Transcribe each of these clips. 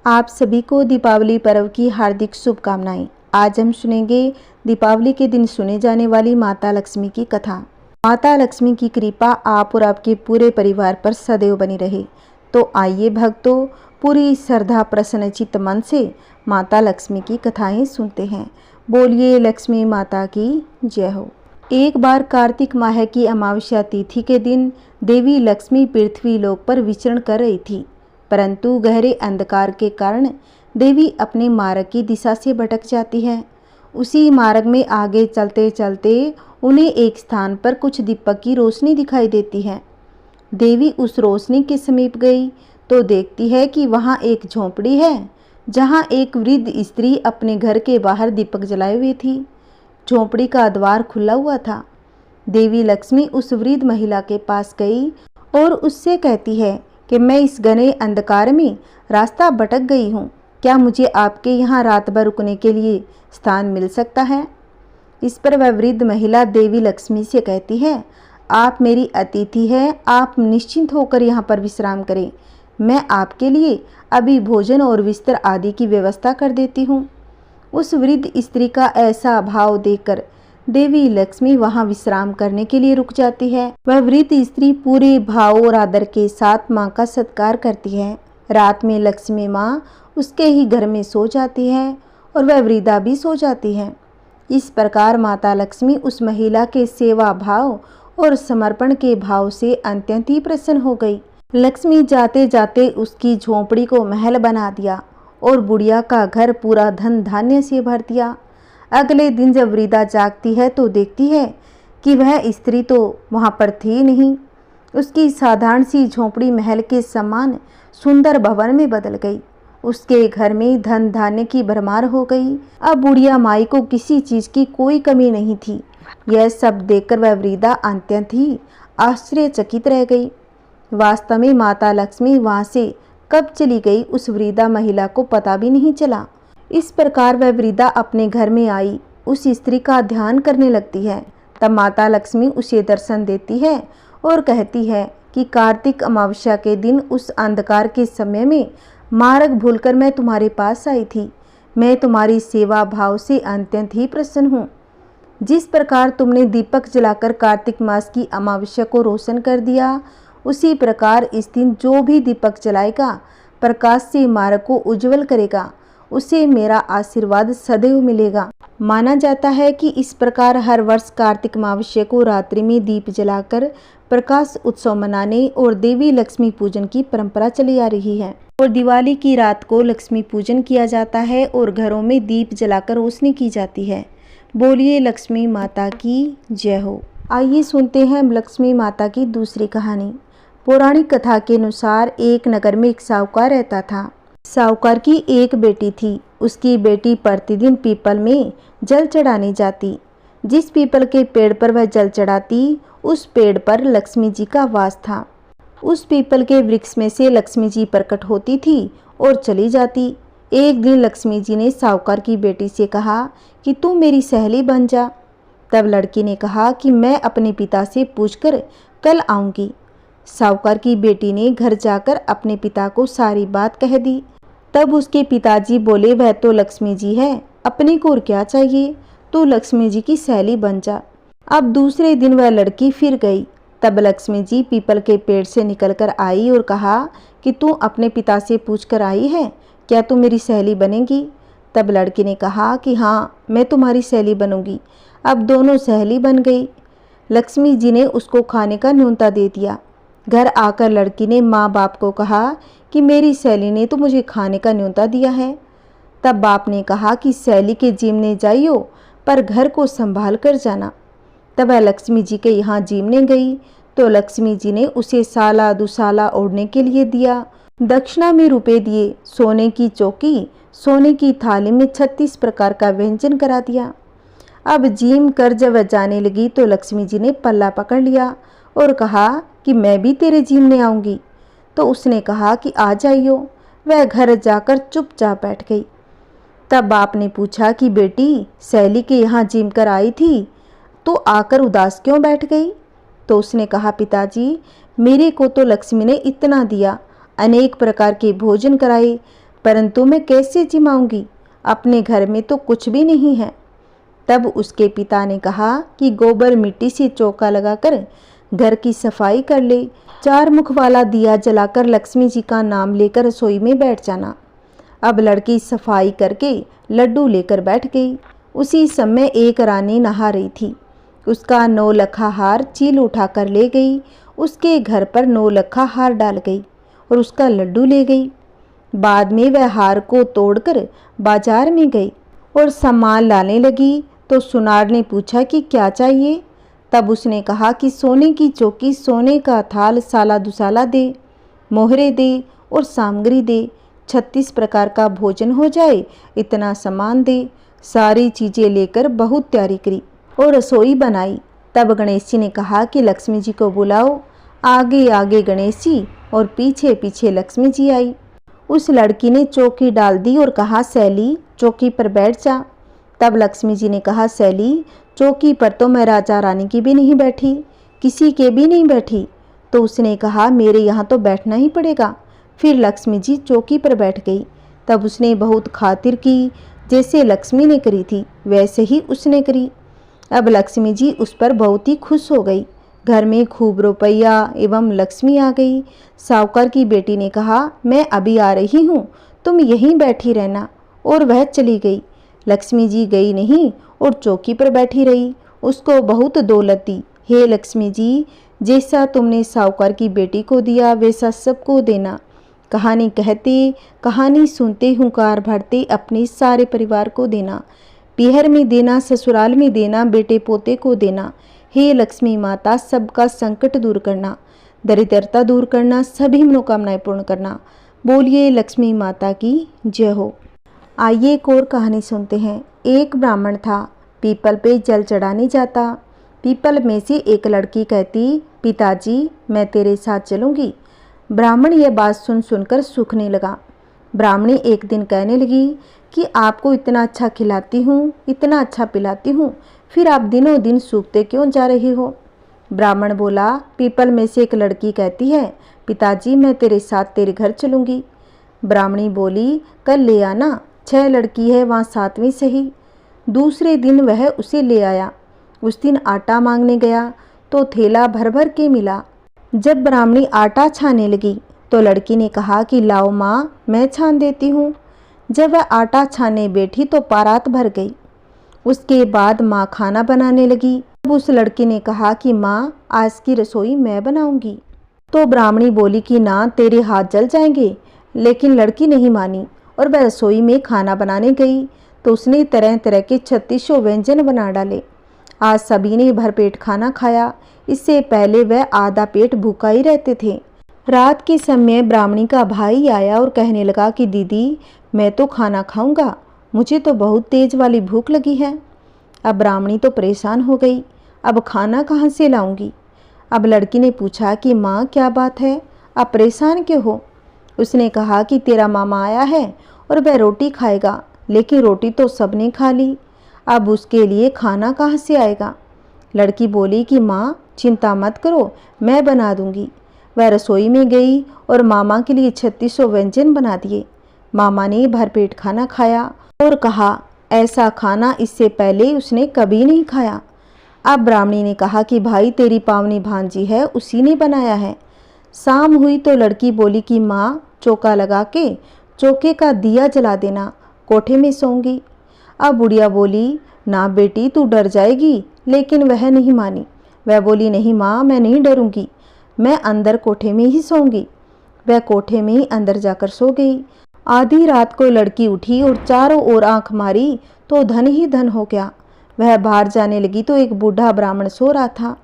आप सभी को दीपावली पर्व की हार्दिक शुभकामनाएं। आज हम सुनेंगे दीपावली के दिन सुने जाने वाली माता लक्ष्मी की कथा। माता लक्ष्मी की कृपा आप और आपके पूरे परिवार पर सदैव बनी रहे। तो आइए भक्तों, पूरी श्रद्धा प्रसन्नचित्त मन से माता लक्ष्मी की कथाएं सुनते हैं। बोलिए लक्ष्मी माता की जय हो। एक बार कार्तिक माह की अमावस्या तिथि के दिन देवी लक्ष्मी पृथ्वी लोक पर विचरण कर रही थी, परंतु गहरे अंधकार के कारण देवी अपने मार्ग की दिशा से भटक जाती है। उसी मार्ग में आगे चलते चलते उन्हें एक स्थान पर कुछ दीपक की रोशनी दिखाई देती है। देवी उस रोशनी के समीप गई तो देखती है कि वहाँ एक झोंपड़ी है, जहाँ एक वृद्ध स्त्री अपने घर के बाहर दीपक जलाए हुए थी। झोंपड़ी का द्वार खुला हुआ था। देवी लक्ष्मी उस वृद्ध महिला के पास गई और उससे कहती है कि मैं इस घने अंधकार में रास्ता भटक गई हूँ, क्या मुझे आपके यहाँ रात भर रुकने के लिए स्थान मिल सकता है। इस पर वह वृद्ध महिला देवी लक्ष्मी से कहती है, आप मेरी अतिथि हैं, आप निश्चिंत होकर यहाँ पर विश्राम करें। मैं आपके लिए अभी भोजन और बिस्तर आदि की व्यवस्था कर देती हूँ। उस वृद्ध स्त्री का ऐसा भाव देखकर देवी लक्ष्मी वहां विश्राम करने के लिए रुक जाती है। वह वृद्ध स्त्री पूरे भाव और आदर के साथ मां का सत्कार करती है। रात में लक्ष्मी मां उसके ही घर में सो जाती है और वह वृद्धा भी सो जाती है। इस प्रकार माता लक्ष्मी उस महिला के सेवा भाव और समर्पण के भाव से अत्यंत ही प्रसन्न हो गई। लक्ष्मी जाते जाते उसकी झोंपड़ी को महल बना दिया और बुढ़िया का घर पूरा धन धान्य से भर दिया। अगले दिन जब वृद्धा जागती है तो देखती है कि वह स्त्री तो वहाँ पर थी नहीं। उसकी साधारण सी झोंपड़ी महल के समान सुंदर भवन में बदल गई। उसके घर में धन धान्य की भरमार हो गई। अब बुढ़िया माई को किसी चीज की कोई कमी नहीं थी। यह सब देखकर वह वृद्धा अत्यंत ही आश्चर्यचकित रह गई। वास्तव में माता लक्ष्मी वहां से कब चली गई उस वृद्धा महिला को पता भी नहीं चला। इस प्रकार वह वृद्धा अपने घर में आई, उस स्त्री का ध्यान करने लगती है। तब माता लक्ष्मी उसे दर्शन देती है और कहती है कि कार्तिक अमावस्या के दिन उस अंधकार के समय में मार्ग भूलकर मैं तुम्हारे पास आई थी। मैं तुम्हारी सेवा भाव से अत्यंत ही प्रसन्न हूँ। जिस प्रकार तुमने दीपक जलाकर कार्तिक मास की अमावस्या को रोशन कर दिया, उसी प्रकार इस दिन जो भी दीपक जलाएगा, प्रकाश से मार्ग को उज्जवल करेगा, उसे मेरा आशीर्वाद सदैव मिलेगा। माना जाता है कि इस प्रकार हर वर्ष कार्तिक अमावस्या को रात्रि में दीप जलाकर प्रकाश उत्सव मनाने और देवी लक्ष्मी पूजन की परंपरा चली आ रही है। और दिवाली की रात को लक्ष्मी पूजन किया जाता है और घरों में दीप जलाकर रोशनी की जाती है। बोलिए लक्ष्मी माता की जय हो। आइए सुनते हैं लक्ष्मी माता की दूसरी कहानी। पौराणिक कथा के अनुसार एक नगर में एक साहूकार रहता था। साहूकार की एक बेटी थी। उसकी बेटी प्रतिदिन पीपल में जल चढ़ाने जाती। जिस पीपल के पेड़ पर वह जल चढ़ाती, उस पेड़ पर लक्ष्मी जी का वास था। उस पीपल के वृक्ष में से लक्ष्मी जी प्रकट होती थी और चली जाती। एक दिन लक्ष्मी जी ने साहूकार की बेटी से कहा कि तू मेरी सहेली बन जा। तब लड़की ने कहा कि मैं अपने पिता से पूछकर कल आऊंगी। साहूकार की बेटी ने घर जाकर अपने पिता को सारी बात कह दी। तब उसके पिताजी बोले, वह तो लक्ष्मी जी है, अपने को और क्या चाहिए, तू लक्ष्मी जी की सहेली बन जा। अब दूसरे दिन वह लड़की फिर गई। तब लक्ष्मी जी पीपल के पेड़ से निकलकर आई और कहा कि तू अपने पिता से पूछ कर आई है, क्या तू मेरी सहेली बनेगी। तब लड़की ने कहा कि हाँ, मैं तुम्हारी सहेली बनूंगी। अब दोनों सहेली बन गई। लक्ष्मी जी ने उसको खाने का न्योता दे दिया। घर आकर लड़की ने माँ बाप को कहा कि मेरी सहेली ने तो मुझे खाने का न्योता दिया है। तब बाप ने कहा कि सहेली के जीमने जाइयो, पर घर को संभाल कर जाना। तब वह लक्ष्मी जी के यहाँ जीमने गई तो लक्ष्मी जी ने उसे साला दुसाला ओढ़ने के लिए दिया। दक्षिणा में रुपए दिए, सोने की चौकी, सोने की थाली में 36 प्रकार का व्यंजन करा दिया। अब जीम कर जब वह जाने लगी तो लक्ष्मी जी ने पल्ला पकड़ लिया और कहा कि मैं भी तेरे जीमने आऊंगी। तो उसने कहा कि आ जाइयो। वह घर जाकर चुपचाप बैठ गई। तब बाप ने पूछा कि बेटी, सहेली के यहाँ जीम कर आई थी तो आकर उदास क्यों बैठ गई। तो उसने कहा, पिताजी, मेरे को तो लक्ष्मी ने इतना दिया, अनेक प्रकार के भोजन कराए, परंतु मैं कैसे जिमाऊंगी, अपने घर में तो कुछ भी नहीं है। तब उसके पिता ने कहा कि गोबर मिट्टी से चौका लगाकर घर की सफाई कर ले, 4 मुख वाला दिया जलाकर लक्ष्मी जी का नाम लेकर रसोई में बैठ जाना। अब लड़की सफाई करके लड्डू लेकर बैठ गई। उसी समय एक रानी नहा रही थी। उसका 9 लखा हार चील उठाकर ले गई, उसके घर पर 9 लखा हार डाल गई और उसका लड्डू ले गई। बाद में वह हार को तोड़कर बाजार में गई और सामान लाने लगी तो सुनार ने पूछा कि क्या चाहिए। तब उसने कहा कि सोने की चौकी, सोने का थाल, साला दुसाला दे, मोहरे दे और सामग्री दे, 36 प्रकार का भोजन हो जाए, इतना सामान दे। सारी चीज़ें लेकर बहुत तैयारी करी और रसोई बनाई। तब गणेश जी ने कहा कि लक्ष्मी जी को बुलाओ। आगे आगे गणेश जी और पीछे पीछे लक्ष्मी जी आई। उस लड़की ने चौकी डाल दी और कहा, सैली चौकी पर बैठ जा। तब लक्ष्मी जी ने कहा, सैली चौकी पर तो मैं राजा रानी की भी नहीं बैठी, किसी के भी नहीं बैठी। तो उसने कहा, मेरे यहाँ तो बैठना ही पड़ेगा। फिर लक्ष्मी जी चौकी पर बैठ गई। तब उसने बहुत खातिर की, जैसे लक्ष्मी ने करी थी वैसे ही उसने करी। अब लक्ष्मी जी उस पर बहुत ही खुश हो गई। घर में खूब रुपया एवं लक्ष्मी आ गई। साहूकार की बेटी ने कहा, मैं अभी आ रही हूँ, तुम यहीं बैठी रहना। और वह चली गई। लक्ष्मी जी गई नहीं और चौकी पर बैठी रही। उसको बहुत दौलत दी। हे लक्ष्मी जी, जैसा तुमने साहूकार की बेटी को दिया वैसा सबको देना। कहानी कहते, कहानी सुनते, हुंकार भरते अपने सारे परिवार को देना। पीहर में देना, ससुराल में देना, बेटे पोते को देना। हे लक्ष्मी माता, सबका संकट दूर करना, दरिद्रता दूर करना, सभी मनोकामनाएं पूर्ण करना। बोलिए लक्ष्मी माता की जय हो। आइए एक और कहानी सुनते हैं। एक ब्राह्मण था, पीपल पे जल चढ़ाने जाता। पीपल में से एक लड़की कहती, पिताजी मैं तेरे साथ चलूँगी। ब्राह्मण यह बात सुन सुनकर सूखने लगा। ब्राह्मणी एक दिन कहने लगी कि आपको इतना अच्छा खिलाती हूँ, इतना अच्छा पिलाती हूँ, फिर आप दिनों दिन सूखते क्यों जा रही हो। ब्राह्मण बोला, पीपल में से एक लड़की कहती है, पिताजी मैं तेरे साथ तेरे घर चलूँगी। ब्राह्मणी बोली, कल ले आना, 6 लड़की है वहाँ 7वीं सही। दूसरे दिन वह उसे ले आया। उस दिन आटा मांगने गया तो थैला भर भर के मिला। जब ब्राह्मणी आटा छाने लगी तो लड़की ने कहा कि लाओ माँ, मैं छान देती हूँ। जब वह आटा छाने बैठी तो पारात भर गई। उसके बाद माँ खाना बनाने लगी। तब उस लड़की ने कहा कि माँ, आज की रसोई मैं बनाऊंगी। तो ब्राह्मणी बोली कि ना, तेरे हाथ जल जाएंगे। लेकिन लड़की नहीं मानी और वह रसोई में खाना बनाने गई तो उसने तरह तरह के 3600 व्यंजन बना डाले। आज सभी ने भरपेट खाना खाया। इससे पहले वह आधा पेट भूखा ही रहते थे। रात के समय ब्राह्मणी का भाई आया और कहने लगा कि दीदी मैं तो खाना खाऊंगा, मुझे तो बहुत तेज वाली भूख लगी है। अब ब्राह्मणी तो परेशान हो गई, अब खाना कहाँ से लाऊंगी। अब लड़की ने पूछा कि माँ क्या बात है, आप परेशान क्यों हो। उसने कहा कि तेरा मामा आया है और वह रोटी खाएगा, लेकिन रोटी तो सबने खा ली, अब उसके लिए खाना कहाँ से आएगा। लड़की बोली कि माँ चिंता मत करो, मैं बना दूंगी। वह रसोई में गई और मामा के लिए 3600 व्यंजन बना दिए। मामा ने भरपेट खाना खाया और कहा, ऐसा खाना इससे पहले उसने कभी नहीं खाया। अब ब्राह्मणी ने कहा कि भाई तेरी पावनी भांजी है, उसी ने बनाया है। शाम हुई तो लड़की बोली कि माँ, चौका लगा के चौके का दिया जला देना, कोठे में सोऊंगी। अब बुढ़िया बोली, ना बेटी तू डर जाएगी। लेकिन वह नहीं मानी। वह बोली, नहीं माँ, मैं नहीं डरूंगी, मैं अंदर कोठे में ही सोऊंगी। वह कोठे में ही अंदर जाकर सो गई। आधी रात को लड़की उठी और चारों ओर आंख मारी तो धन ही धन हो गया। वह बाहर जाने लगी तो एक बूढ़ा ब्राह्मण सो रहा था।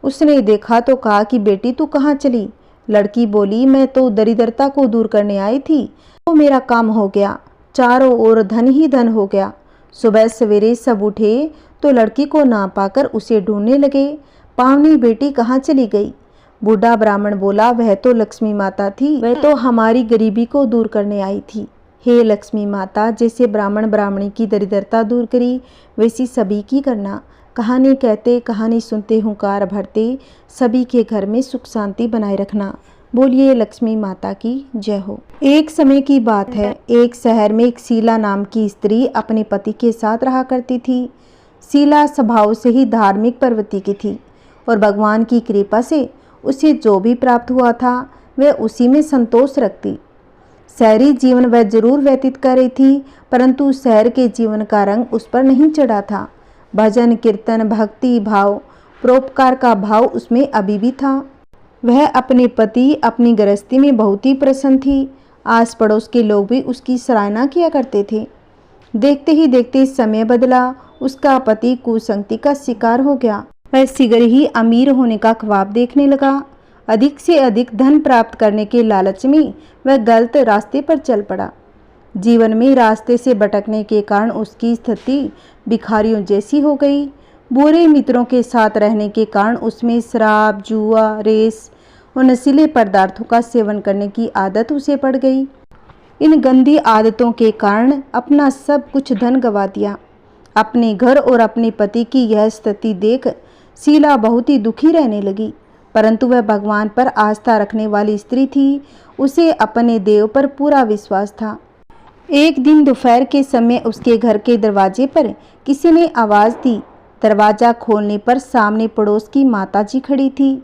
उसने देखा तो कहा कि बेटी तू कहाँ चली। लड़की बोली, मैं तो दरिद्रता को दूर करने आई थी, तो मेरा काम हो गया, चारों ओर धन ही धन हो गया। सुबह सवेरे सब उठे तो लड़की को ना पाकर उसे ढूंढने लगे। पावनी बेटी कहाँ चली गई। बूढ़ा ब्राह्मण बोला, वह तो लक्ष्मी माता थी, वह तो हमारी गरीबी को दूर करने आई थी। हे लक्ष्मी माता, जैसे ब्राह्मण ब्राह्मणी की दरिद्रता दूर करी वैसी सभी की करना। कहानी कहते, कहानी सुनते, हुंकार भरते, सभी के घर में सुख शांति बनाए रखना। बोलिए लक्ष्मी माता की जय हो। एक समय की बात है, एक शहर में एक शीला नाम की स्त्री अपने पति के साथ रहा करती थी। शीला स्वभाव से ही धार्मिक प्रवृत्ति की थी और भगवान की कृपा से उसे जो भी प्राप्त हुआ था वह उसी में संतोष रखती। शहरी जीवन वह जरूर व्यतीत कर रही थी, परंतु शहर के जीवन का रंग उस पर नहीं चढ़ा था। भजन कीर्तन भक्ति भाव परोपकार का भाव उसमें अभी भी था। वह अपने पति अपनी गृहस्थी में बहुत ही प्रसन्न थी। आस पड़ोस के लोग भी उसकी सराहना किया करते थे। देखते ही देखते समय बदला। उसका पति कुसंगति का शिकार हो गया। वह शीघ्र ही अमीर होने का ख्वाब देखने लगा। अधिक से अधिक धन प्राप्त करने के लालच में वह गलत रास्ते पर चल पड़ा। जीवन में रास्ते से भटकने के कारण उसकी स्थिति भिखारियों जैसी हो गई। बुरे मित्रों के साथ रहने के कारण उसमें शराब जुआ रेस और नशीले पदार्थों का सेवन करने की आदत उसे पड़ गई। इन गंदी आदतों के कारण अपना सब कुछ धन गंवा दिया। अपने घर और अपने पति की यह स्थिति देख शीला बहुत ही दुखी रहने लगी, परंतु वह भगवान पर आस्था रखने वाली स्त्री थी। उसे अपने देव पर पूरा विश्वास था। एक दिन दोपहर के समय उसके घर के दरवाजे पर किसी ने आवाज दी। दरवाजा खोलने पर सामने पड़ोस की माता जी खड़ी थी।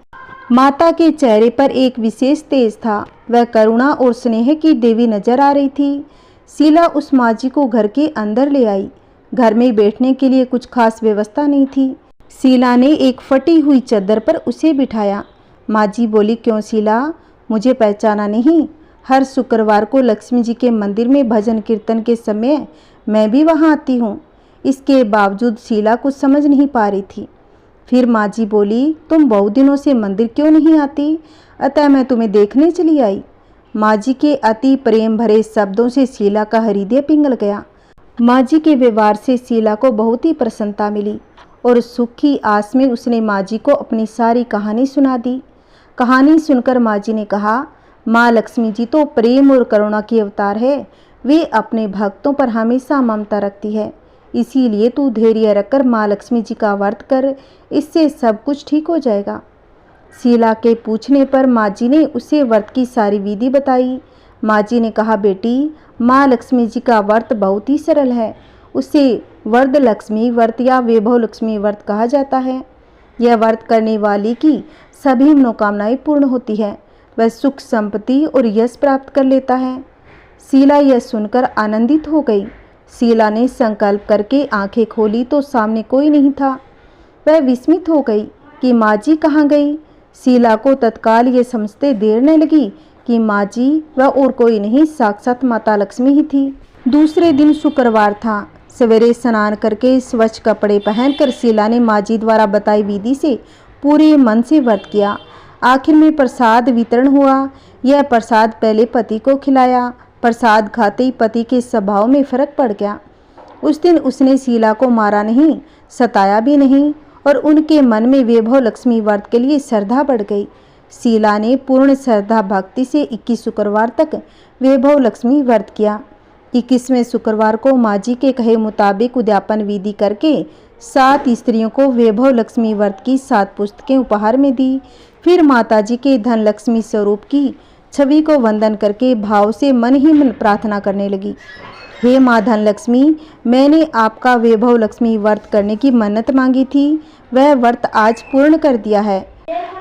माता के चेहरे पर एक विशेष तेज था। वह करुणा और स्नेह की देवी नजर आ रही थी। शीला उस माँ जी को घर के अंदर ले आई। घर में बैठने के लिए कुछ खास व्यवस्था नहीं थी। शीला ने एक फटी हुई चादर पर उसे बिठाया। माँ जी बोली, क्यों शीला, मुझे पहचाना नहीं? हर शुक्रवार को लक्ष्मी जी के मंदिर में भजन कीर्तन के समय मैं भी वहाँ आती हूँ। इसके बावजूद शीला कुछ समझ नहीं पा रही थी। फिर माँ जी बोली, तुम बहुत दिनों से मंदिर क्यों नहीं आती? अतः मैं तुम्हें देखने चली आई। माँ जी के अति प्रेम भरे शब्दों से शीला का हृदय पिघल गया। माँ जी के व्यवहार से शीला को बहुत ही प्रसन्नता मिली और सुख की आस में उसने माँ जी को अपनी सारी कहानी सुना दी। कहानी सुनकर माँ जी ने कहा, माँ लक्ष्मी जी तो प्रेम और करुणा की अवतार है। वे अपने भक्तों पर हमेशा ममता रखती है। इसीलिए तू धैर्य रखकर माँ लक्ष्मी जी का व्रत कर, इससे सब कुछ ठीक हो जाएगा। शीला के पूछने पर माँ जी ने उसे व्रत की सारी विधि बताई। माँ जी ने कहा, बेटी, माँ लक्ष्मी जी का व्रत बहुत ही सरल है। उसे वरद लक्ष्मी व्रत या वैभव लक्ष्मी व्रत कहा जाता है। यह व्रत करने वाली की सभी मनोकामनाएं पूर्ण होती है। वह सुख संपत्ति और यश प्राप्त कर लेता है। शीला यह सुनकर आनंदित हो गई। शीला ने संकल्प करके आंखें खोली तो सामने कोई नहीं था। वह विस्मित हो गई कि माँ जी कहाँ गई। शीला को तत्काल ये समझते देर न लगी कि माँ जी वह और कोई नहीं, साक्षात माता लक्ष्मी ही थी। दूसरे दिन शुक्रवार था। सवेरे स्नान करके स्वच्छ कपड़े पहनकर शीला ने माँ जी द्वारा बताई विधि से पूरे मन से व्रत किया। आखिर में प्रसाद वितरण हुआ। यह प्रसाद पहले पति को खिलाया। प्रसाद खाते ही पति के स्वभाव में फर्क पड़ गया। उस दिन उसने शीला को मारा नहीं, सताया भी नहीं और उनके मन में वैभव लक्ष्मी व्रत के लिए श्रद्धा बढ़ गई। शीला ने पूर्ण श्रद्धा भक्ति से 21 शुक्रवार तक वैभव लक्ष्मी व्रत किया। 21वें शुक्रवार को माँ जी के कहे मुताबिक उद्यापन विधि करके 7 स्त्रियों को वैभव लक्ष्मी व्रत की 7 पुस्तकें उपहार में दी। फिर माता जी के धन लक्ष्मी स्वरूप की छवि को वंदन करके भाव से मन ही मन प्रार्थना करने लगी। हे माँ धन लक्ष्मी, मैंने आपका वैभव लक्ष्मी व्रत करने की मन्नत मांगी थी, वह व्रत आज पूर्ण कर दिया है।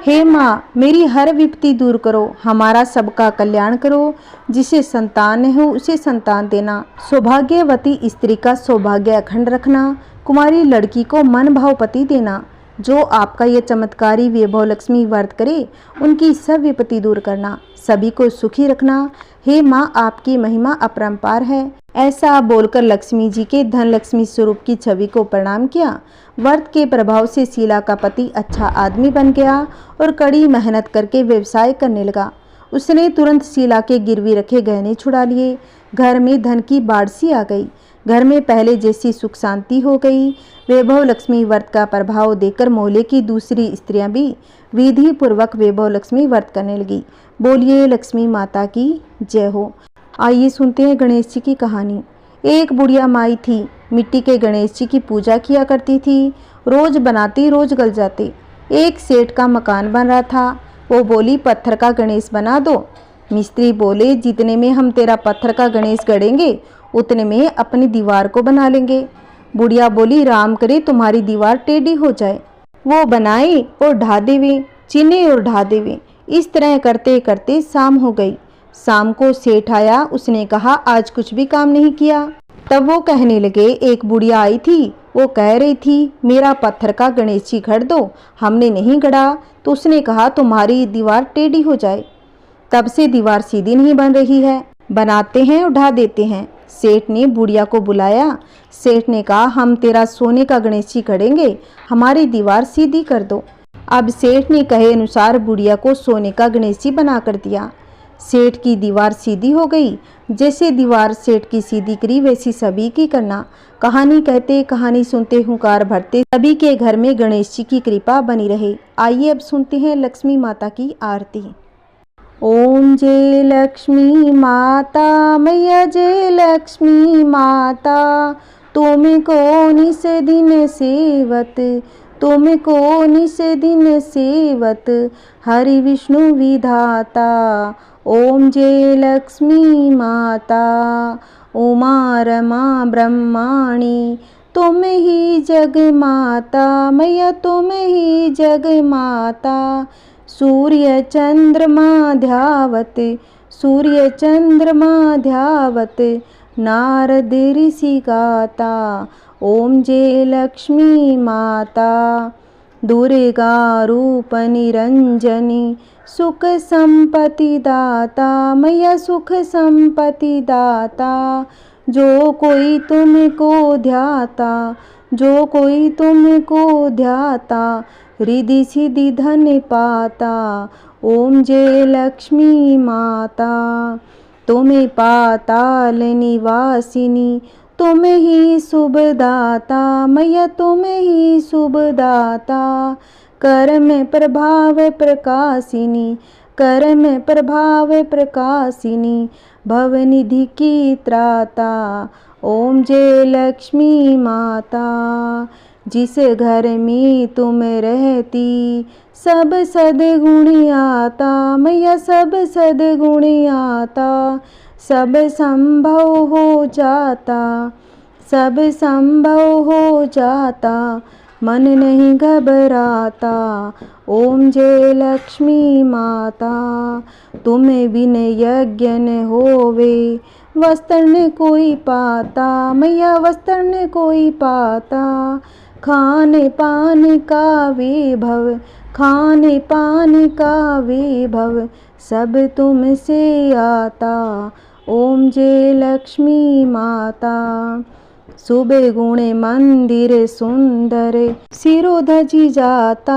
हे माँ, मेरी हर विपत्ति दूर करो, हमारा सबका कल्याण करो। जिसे संतान न हो उसे संतान देना, सौभाग्यवती स्त्री का सौभाग्य अखंड रखना, कुमारी लड़की को मन भाव पति देना। जो आपका ये चमत्कारी वैभव लक्ष्मी व्रत करे उनकी सब विपत्ति दूर करना, सभी को सुखी रखना। हे माँ, आपकी महिमा अपरंपार है। ऐसा बोलकर लक्ष्मी जी के धन लक्ष्मी स्वरूप की छवि को प्रणाम किया। व्रत के प्रभाव से शीला का पति अच्छा आदमी बन गया और कड़ी मेहनत करके व्यवसाय करने लगा। उसने तुरंत शीला के गिरवी रखे गहने छुड़ा लिए। घर में धन की बाढ़ सी आ गई। घर में पहले जैसी सुख शांति हो गई। वैभव लक्ष्मी व्रत का प्रभाव देखकर मोहल्ले की दूसरी स्त्रियां भी विधि पूर्वक वैभव लक्ष्मी व्रत करने लगी। बोलिए लक्ष्मी माता की जय हो। आइए सुनते हैं गणेश जी की कहानी। एक बुढ़िया माई थी। मिट्टी के गणेश जी की पूजा किया करती थी। रोज बनाती रोज गल जाते। एक सेठ का मकान बन रहा था। वो बोली पत्थर का गणेश बना दो। मिस्त्री बोले जितने में हम तेरा पत्थर का गणेश गढ़ेंगे उतने में अपनी दीवार को बना लेंगे। बुढ़िया बोली राम करे तुम्हारी दीवार टेढ़ी हो जाए। वो बनाए और ढा देवे, चिने और ढा देवे। इस तरह करते करते शाम हो गई। शाम को सेठ आया, उसने कहा आज कुछ भी काम नहीं किया। तब वो कहने लगे एक बुढ़िया आई थी, वो कह रही थी मेरा पत्थर का गणेश जी गढ़ दो। हमने नहीं गढ़ा तो उसने कहा तुम्हारी दीवार टेढ़ी हो जाए। तब से दीवार सीधी नहीं बन रही है, बनाते हैं और ढा देते हैं। सेठ ने बुढ़िया को बुलाया। सेठ ने कहा हम तेरा सोने का गणेश जी गढ़ेंगे, हमारी दीवार सीधी कर दो। अब सेठ ने कहे अनुसार बुढ़िया को सोने का गणेश जी बना कर दिया। सेठ की दीवार सीधी हो गई। जैसे दीवार सेठ की सीधी करी वैसी सभी की करना। कहानी कहते कहानी सुनते हुंकार भरते सभी के घर में गणेश जी की कृपा बनी रहे। आइए अब सुनते हैं लक्ष्मी माता की आरती। ओम जय लक्ष्मी माता मैया जय लक्ष्मी माता, तुमको निस दिन सेवत, तुमको निस दिन सेवत, हरि विष्णु विधाता। ओम जय लक्ष्मी माता उमा रमा ब्रह्माणी, तुम ही जग माता मैया तुम ही जग माता। सूर्य चंद्रमा ध्यावत, सूर्य चंद्रमा ध्यावत, नारद ऋषि गाता। ओम जय लक्ष्मी माता दुर्गा रूप निरंजनी, सुख संपत्ति दाता मैया सुख संपत्ति दाता। जो कोई तुमको ध्याता, जो कोई तुमको ध्याता, रिद्धि सिद्धि धन पाता। ओम जय लक्ष्मी माता तुम्हें पाताल निवासिनी, तुम ही शुभ दाता मैया तुम ही शुभ दाता। कर्म प्रभाव प्रकाशिनी, कर्म प्रभाव प्रकाशिनी, भवनिधि की त्राता। ओम जय लक्ष्मी माता जिस घर में तुम रहती, सब सद्गुण आता मैया सब सद्गुण आता। सब संभव हो जाता, सब संभव हो जाता, मन नहीं घबराता। ओम जय लक्ष्मी माता तुम्हें बिन यज्ञ न होवे, वस्त्र न कोई पाता मैया वस्त्र न कोई पाता। खाने पान का वैभव, खाने पान का वैभव, सब तुमसे आता। ओम जय लक्ष्मी माता शुभ गुण मंदिर सुंदर, शिरोधजी जाता।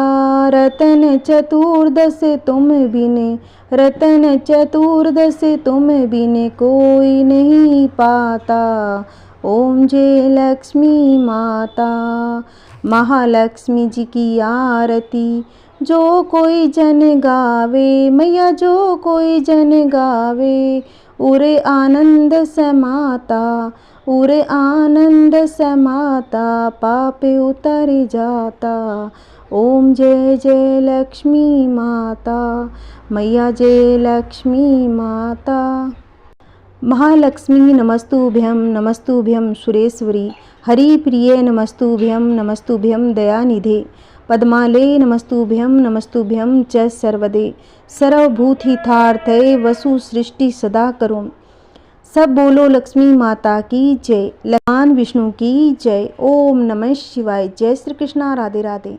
रतन चतुर्दश तुम बिने, रतन चतुर्दश तुम बिने कोई नहीं पाता। ओम जय लक्ष्मी माता महालक्ष्मी जी की आरती जो कोई जन गावे मैया जो कोई जन गावे। उरे आनंद समाता, उरे आनंद समाता, पाप उतर जाता। ओम जय जय लक्ष्मी माता मैया जय लक्ष्मी माता। महालक्ष्मी नमस्तुभ्यं नमस्तुभ्यं सुरेश्वरी, हरिप्रिये नमस्तुभ्यं नमस्तुभ्यं दयानिधे, पद्माले नमस्तुभ्यं नमस्तुभ्यं च सर्वदे, सर्वभूतहितार्थे वसु सृष्टि सदा करो। सब बोलो लक्ष्मी माता की जय, भगवान विष्णु की जय। ओम नमः शिवाय। जय श्री कृष्णा। राधे राधे।